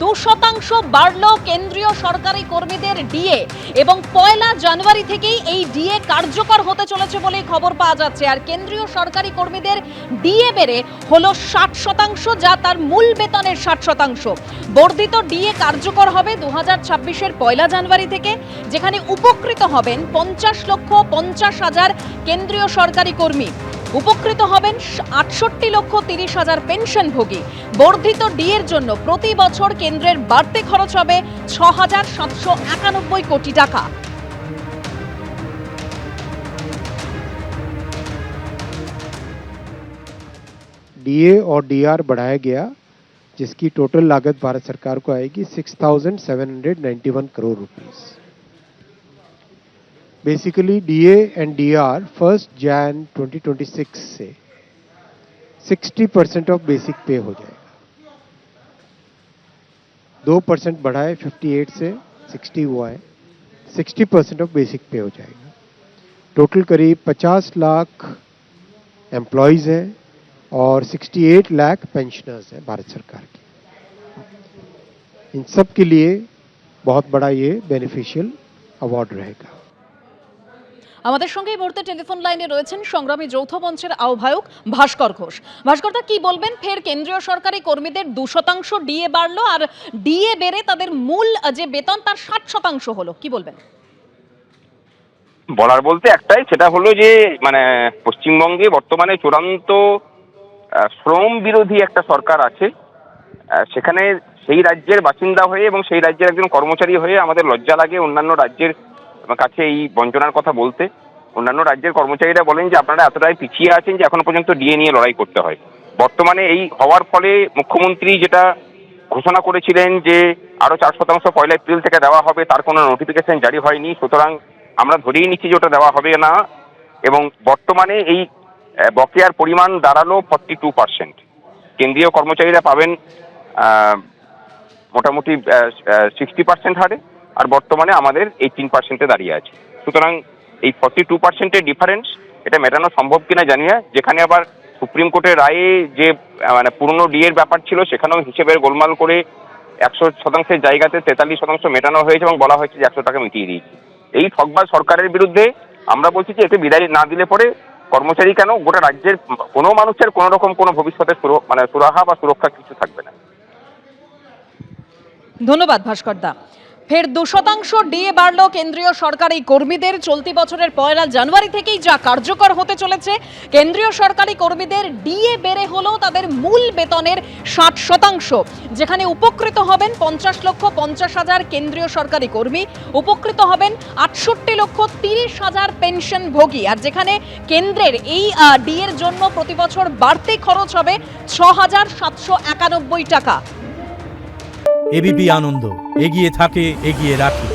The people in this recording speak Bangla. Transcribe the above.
2% বাড়ল কেন্দ্রীয় সরকারি কর্মীদের ডিএ এবং 1 জানুয়ারি থেকেই এই ডিএ কার্যকর হতে চলেছে বলে খবর পাওয়া যাচ্ছে। আর কেন্দ্রীয় সরকারি কর্মীদের ডিএ বেড়ে হলো 60%, যা তার মূল বেতনের 60%। বর্ধিত ডিএ কার্যকর হবে 2026-এর 1 জানুয়ারি থেকে, যেখানে উপকৃত হবেন 50,50,000 কেন্দ্রীয় সরকারি কর্মী। উপকৃত হবেন 68,30,000 পেনশনভোগী। বর্ধিত ডিএর জন্য প্রতি বছর কেন্দ্রের বাড়তি খরচ হবে 6,791 কোটি টাকা। डीए और डीआर बढ़ाया गया, जिसकी टोटल लागत भारत सरकार को आएगी 6,791 crore rupees. Basically DA and DR 1 Jan 2026 से 60% ऑफ बेसिक पे हो जाएगा। 2% बढ़ाए 58 से 60 हुआ है, 60% ऑफ बेसिक पे हो जाएगा। टोटल करीब 50 लाख एम्प्लॉयज हैं और 68 लाख पेंशनर्स हैं भारत सरकार की। इन सब के लिए बहुत बड़ा ये बेनिफिशियल अवार्ड रहेगा। আমাদের সঙ্গে এই মুহূর্তে টেলিফোন লাইনে রয়েছেন সংগ্রামী যৌথ মঞ্চের আহ্বায়ক ভাস্কর ঘোষ। ভাস্করদা, কি বলবেন? ফের কেন্দ্রীয় সরকারি কর্মীদের 2% ডিএ বাড়লো, আর ডিএ বেড়ে তাদের মূল যে বেতন তার 60% হলো, কি বলবেন? বলার বলতে একটাই, সেটা হলো যে মানে পশ্চিমবঙ্গে বর্তমানে চূড়ান্ত শ্রম বিরোধী একটা সরকার আছে। সেখানে সেই রাজ্যের বাসিন্দা হয়ে এবং সেই রাজ্যের একজন কর্মচারী হয়ে আমাদের লজ্জা লাগে অন্যান্য রাজ্যের কাছে এই বঞ্চনার কথা বলতে। অন্যান্য রাজ্যের কর্মচারীরা বলেন যে আপনারা এতটাই পিছিয়ে আছেন যে এখনো পর্যন্ত ডিএ নিয়ে লড়াই করতে হয়। বর্তমানে এই হওয়ার ফলে মুখ্যমন্ত্রী যেটা ঘোষণা করেছিলেন যে আরো 4% 1 এপ্রিল থেকে দেওয়া হবে, তার কোনো নোটিফিকেশন জারি হয়নি। সুতরাং আমরা ধরেই নিচ্ছি যে ওটা দেওয়া হবে না, এবং বর্তমানে এই বকেয়ার পরিমাণ দাঁড়ালো 42%। কেন্দ্রীয় কর্মচারীরা পাবেন মোটামুটি 60% হারে, আর বর্তমানে আমাদের 18%-এ দাঁড়িয়ে আছে। সুতরাং এই 42%-এর ডিফারেন্স, এটা মেটানো সম্ভব কিনা জানি না। যেখানে আবার সুপ্রিম কোর্টের রায়ে যে মানে পুরনো ডিএর ব্যাপার ছিল, সেখানেও হিসেবের গোলমাল করে 100%-এর জায়গাতে 43% মেটানো হয়েছে এবং বলা হয়েছে যে 100 টাকা মিটিয়ে দিয়েছে। এই ঠকবাজ সরকারের বিরুদ্ধে আমরা বলছি যে এতে বিদায় না দিলে পরে কর্মচারী কেন, গোটা রাজ্যের কোনো মানুষের কোনো রকম কোনো ভবিষ্যতে মানে সুরাহা বা সুরক্ষা কিছু থাকবে না। ধন্যবাদ ভাস্করদা। ফের 2% ডিএ বাড়লো কেন্দ্রীয় সরকারি কর্মীদের। চলতি বছরের 1 জানুয়ারি থেকেই যা কার্যকর হতে চলেছে। কেন্দ্রীয় সরকারি কর্মীদের ডিএ বেড়ে হলো তাদের মূল বেতনের 60%, যেখানে উপকৃত হবেন 50,50,000 কেন্দ্রীয় সরকারি কর্মী। উপকৃত হবেন 68,30,000 পেনশনভোগী। আর যেখানে কেন্দ্রের এই ডিএর জন্য প্রতি বছর বাড়তি খরচ হবে 6,791 টাকা। এবিপি আনন্দ, এগিয়ে থাকে, এগিয়ে রাখে।